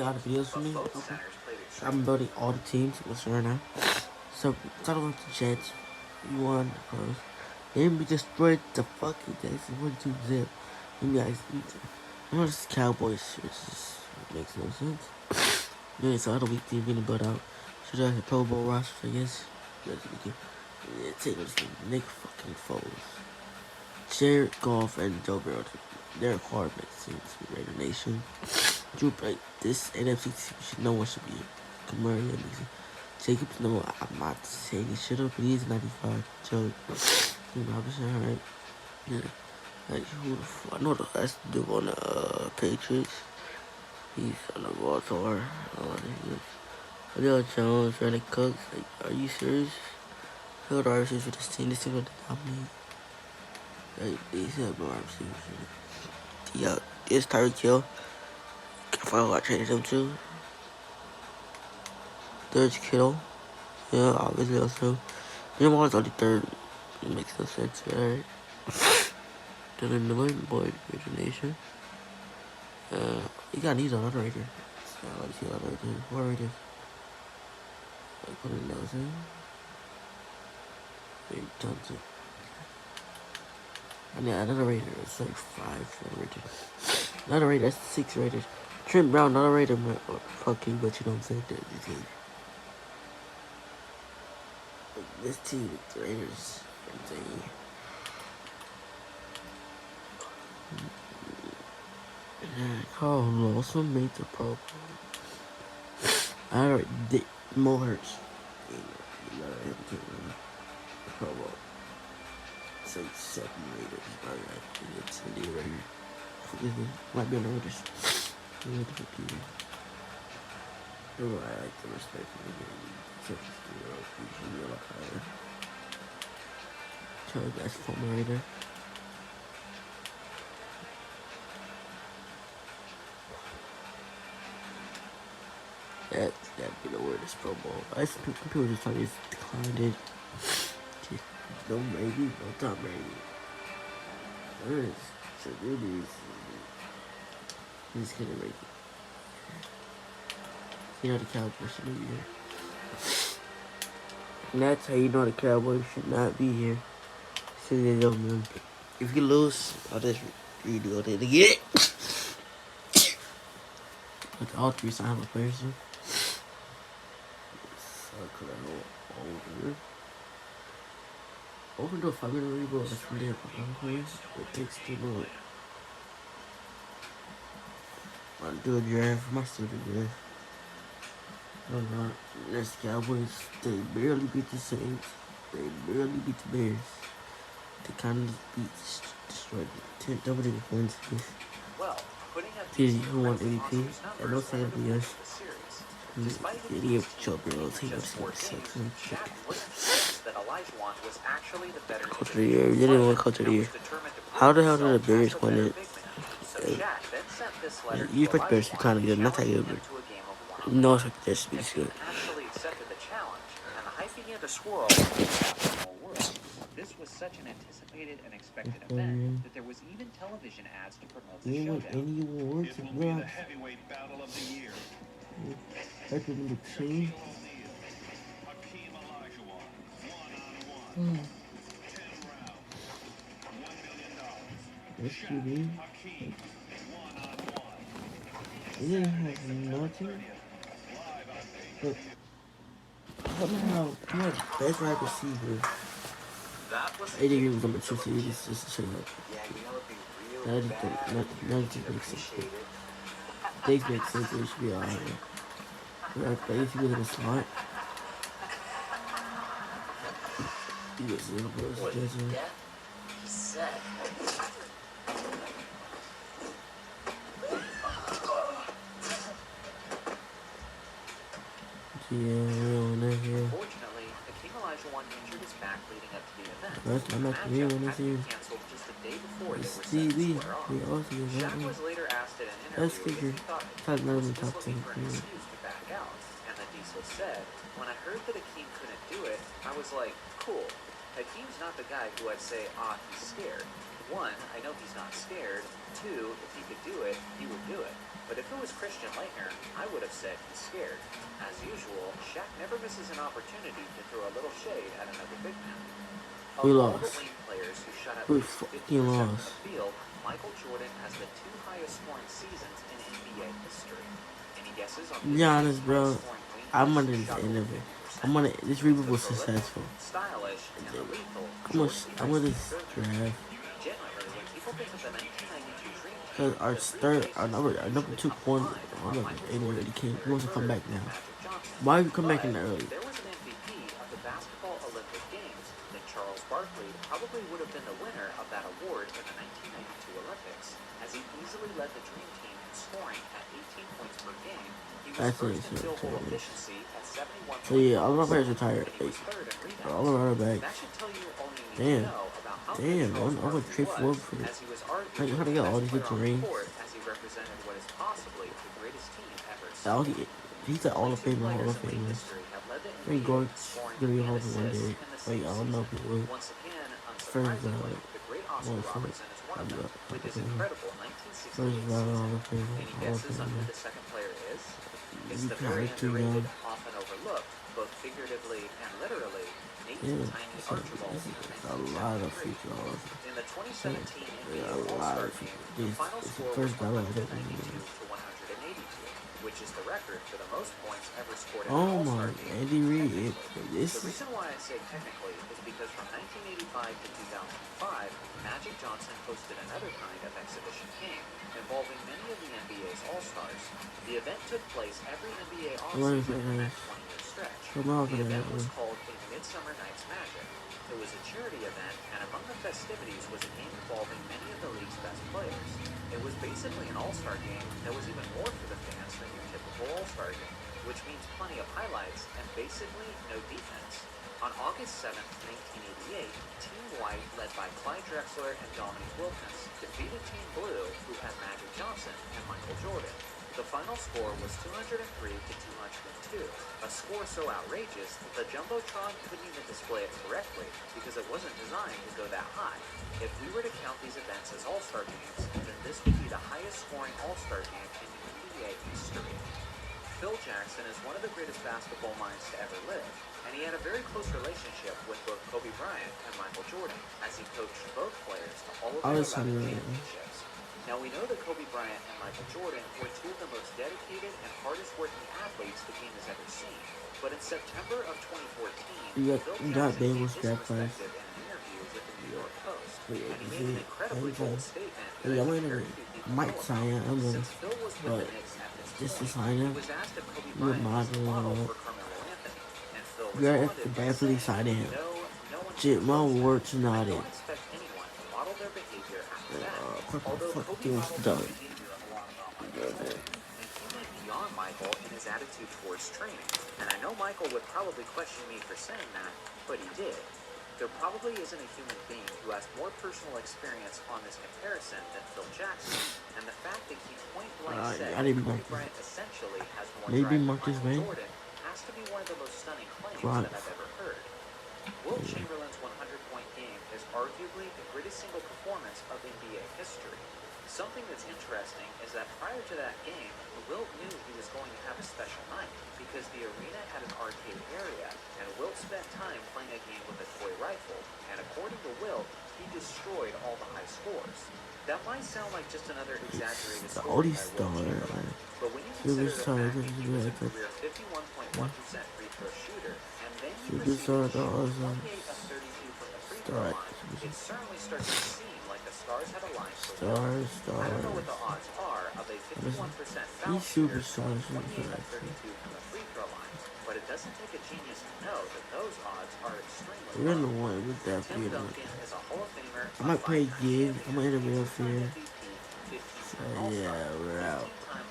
All the videos for me. Okay. I'm building all the teams. What's right now? So start with the Jets. We won the first. Then we destroyed the fucking Texans. 1-2-0. You guys need to. You know this Cowboys shit just makes no sense. Then it's all the weak team getting built out. Should have a Pro Bowl roster, I guess. Yeah, take this game. Nick fucking Foles. Jared Goff and Joe Burrow. They're hard makes sense with Raider Nation. Drew Break. This NFC team should no one should be Kamari amazing. Jacobs, no, I'm not saying he should have, but he's 95. Joe, Robinson, alright. Yeah. Like, who the fuck? I know the last dude on the Patriots. He's on the Raw Tour. Adele Jones, Randy Cooks. Like, are you serious? Who are the receivers for this team? This team would dominate. Like, these have more receivers. It's Tyreek Hill. I forgot I traded him too. George Kittle. Yeah, obviously also. Jim Wallace only third. It makes no sense, alright. Dylan Miller, Boyd, Raider Nation. You got these on another Raider. So I like to see another Raider. What Raider? Like, put it Nelson. Wait, Johnson. I mean, another Raider. It's like 5 Raider. Another Raider, that's 6 Raiders. Trent Brown, not a Raider, fucking, but you know what I'm saying? This team, the Raiders, Carl Lawson made the Pro Bowl. Alright, Mo Hurts. Pro Bowl. It's like 7 Raiders. Alright, it's a new Raider. Forgive me, might be on the Raiders. I like the respect for the game. Such as the a lot higher. Charlie Bass, former Raider. That'd be the weirdest Pro Bowl. I think people just thought he's declined it. No maybe, no Tom Brady. There is. So really he's gonna make it. You know the Cowboys should be here. And that's how you know the Cowboys should not be here. So they don't know. If you lose, I'll just redo it again. Like all 3 sign of players. Could I go over? Open to a 5-minute rebuild. That's from there. It takes too long. I'll do a draft for my student draft. No, not. That's the Cowboys. They barely beat the Saints. They barely beat the Bears. They kind of destroyed the double-digit points. Who won MVP? I know Sam yes. Idiot Joe Burrow. He was Coach of the year. You didn't win Coach of the year. How the hell did the Bears win it? You expect Bears to be kind of good, not that good, but no expect Bears to be good. This was such an anticipated and expected event that there was even television ads to promote the showdown. Any awards? It will be the heavyweight battle of the year. That's number 2. Hakeem Olajuwon, 1-on-1. 10 rounds, $1 million. That's QB. Hakeem, 1-on-1. They didn't have nothing. But somehow he had best wide receiver. I didn't even number 2 seed. It's just a shame. That just makes sense. They make sense. They should be alright. But if you get a slot, you get some of those. Yeah, Fortunately, Hakeem Olajuwon injured his back leading up to the event. I'm not the real one this year. Canceled just a day before they were set Steve to Lee, square off. we also use that Shaq one. was later asked in an That's interview if kicker. he thought Top Hakeem 9 was in just top 10. looking for an excuse to back out. And the Diesel said, when I heard that Hakeem couldn't do it, I was like, cool. Hakeem's not the guy who I'd say, he's scared. 1, I know he's not scared. 2, if he could do it, he would do it. But if it was Christian Laettner, I would have said he's scared. As usual, Shaq never misses an opportunity to throw a little shade at another big man. Of We all the lost. Wayne players who shot at We least fucking 50% from lost. the field, Michael Jordan has the 2 highest scoring seasons in NBA history. Any guesses on To be honest, bro, I'm on gonna just end of it. I'm gonna. This reboot was successful. stylish, and the lethal. I'm gonna just draft. Generally, when people think of the 1992 Dream Team, Cause our number 2 corner, our number 8 already came. He wants to come back now. Magic Johnson. Why you come back in early? There was an MVP of the basketball Olympic Games, then Charles Barkley probably would have been the winner of that award in the 1992 Olympics, as he easily led the Dream Team in scoring at 18 points per game. He was That's first in it, field goal so- efficiency at 71. So yeah, all of our players retired. and he was third in rebounds. All of our back. That should tell you all you need Damn. to know about how Damn, good Charles I'm gonna Barkley trade was, forward for it. as he was arguably How do you the get all best these player on the rings? court, as he represented what is possibly the greatest team ever All seen. he's an All of Fame, Hall of Famer. I think Gort's gonna be a Hall of Fame one day. Wait, I don't know if he will. Once again, First unsurprisingly, round. the great Oscar One for- Robertson is one of them, with his okay. incredible First 1968 round season. Hall of Fame, Any Hall of guesses on who Famer. the second player is? It's You the kinda very too underrated, young. often overlooked, both figuratively and literally, Nate Yeah, Tiny this Archibald is in a lot of 1973. future Hall of In the 2017 NBA Yeah, a lot All-Star of Game, people. the This final is the score was first battle I've ever 192 seen. to 182, which is the record for the most points ever scored in Oh an my, All-Star game. Andy Reid. Technically. This The is reason why I say technically is because from 1985 to 2005, Magic Johnson hosted another kind of exhibition game involving many of the NBA's All-Stars. The event took place every NBA offseason in that 20-year stretch. Come on, The event was man. called a Midsummer Night's Magic. It was a charity event, and among the festivities was a game involving many of the league's best players. It was basically an all-star game that was even more for the fans than your typical all-star game, which means plenty of highlights and basically no defense. On August 7, 1988, Team White, led by Clyde Drexler and Dominique Wilkins, defeated Team Blue, who had Magic Johnson and Michael Jordan. The final score was 203 to 202, a score so outrageous that the Jumbotron couldn't even display it correctly because it wasn't designed to go that high. If we were to count these events as All-Star games, then this would be the highest scoring All-Star game in NBA history. Phil Jackson is one of the greatest basketball minds to ever live, and he had a very close relationship with both Kobe Bryant and Michael Jordan, as he coached both players to all of their 11 championships. Now, we know that Kobe Bryant and Michael Jordan were two of the most dedicated and hardest working athletes the game has ever seen. But in September of 2014, You Phil got Jackson Bengals gave his draft price. perspective in an interview with the New York Post, Wait, and he is made an it- incredibly okay. bold statement Hey, that I'm he gonna- very few people I might know sign about. it, I'm gonna- Since Phil was with but the Knicks at this just to point, sign he him, was asked if Kobe you Bryant was might a model as well. for Carmelo Anthony, and Phil We are responded by definitely saying, signing him. no one Shit, my can words I not don't it. expect anyone to model their behavior after that. Fuck, Although fuck, Kobe dude, modeled done. his behavior a lot about Michael Jordan, and he went beyond Michael in his attitude towards training. And I know Michael would probably question me for saying that, but he did. There probably isn't a human being who has more personal experience on this comparison than Phil Jackson, and the fact that he point blank said I didn't Kobe mark Bryant essentially has more Maybe drive than Marcus Michael Wayne? Jordan has to be one of the most stunning claims Right. that I've ever heard. Wilt Chamberlain's 100-point game is arguably the greatest single performance of NBA history. Something that's interesting is that prior to that game, Wilt knew he was going to have a special night because the arena had an arcade area, and Wilt spent time playing a game with a toy rifle, and according to Wilt, he destroyed all the high scores. That might sound like just another exaggerated The story Odie by star. Wilt Chamberlain, but when you Super consider the star, fact that he was a super career 51.1% free throw shooter, and then he Super proceeded star, to shoot awesome. 28 of 32 from the free throw Star. line, it certainly starts to seem like the stars had aligned for Wilt. Star. I don't know what the odds are of a 51% foul He's super shooter star, shooting 28 super of star. 32 from the free throw line, but it doesn't take a genius to know that those odds are extremely We're in the low. one with that Tim video. Duncan is a Hall of Famer, I might play a Gig. five-time I'm gonna enter champion, real two-time fair. MVP, 15-time So yeah, All-Star, we're out. 15-time